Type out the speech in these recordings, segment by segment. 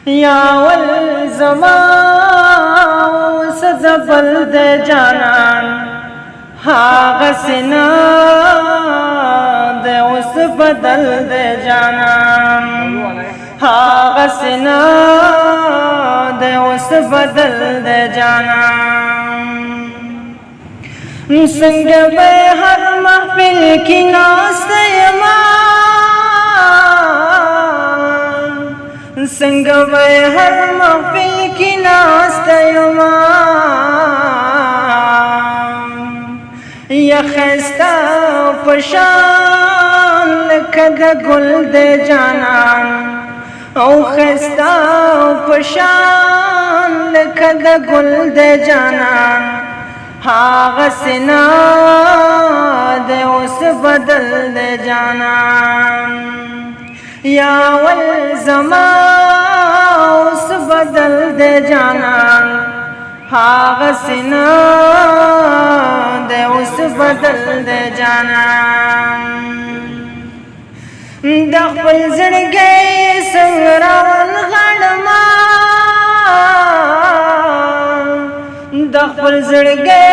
یا ول زما اوس زبل د جانان هاغه سینا د اوس بدل د جانان هاغه سینا د اوس بدل د جانان څنګه به هر محفل کې ناسته یما څنګه به هر محفل کې ناسته یما یا خسته پشان لکه د ګل د جانان او خسته پشان لکه د ګل د جانان هاغه سینا د اوس بدل د جانان یا ول زما اوس بدل د جانان هاغه سینا د اوس بدل د جانان د خپل زړګي څنګه راون غړما د خپل زړګي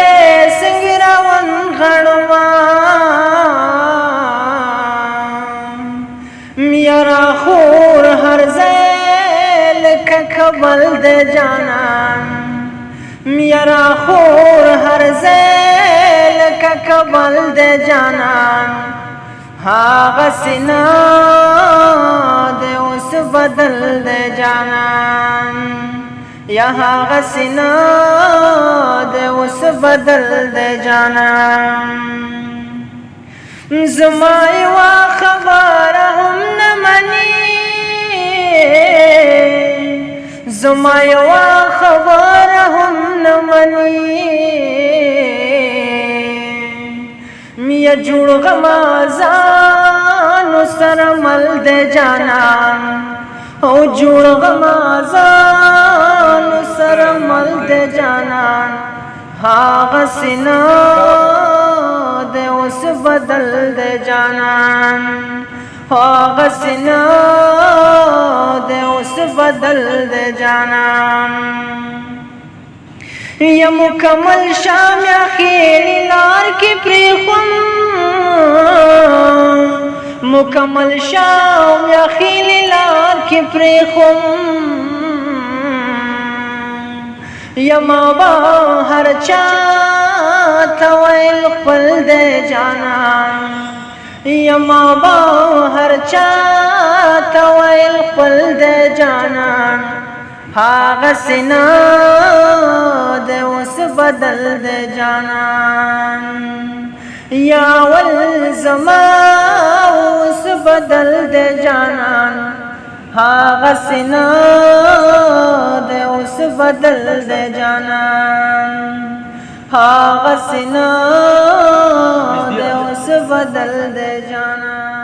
څنګه راون غړما میرا خور هر ځای لکه کبل د جانان میرا خور هر ځای لکه کبل د جانان هاغه سینا د اوس بدل د جانان یا هاغه سینا د اوس بدل د جانان زما یوه خبره هم نه مني زما یوه خبره هم نه مني میا جوړ غما ځانو سره مل د جانان او جوړ غما ځانو سره مل د جانان هاغه سینا د اوس بدل د جانان هاغه سینا د اوس بدل د جانان یا مکمل شام یا خیلی لار کی پریخم مکمل شام یا خیلی لار کی پریخم یا ما با هر چا تویل خپل د جانان یا ما با هر چا تویل خپل د جانان هاغه سینا د اوس بدل د جانان یا ول زما اوس بدل د جانان هاغه سینا د اوس بدل د جانان هاغه سینا د اوس بدل د جانان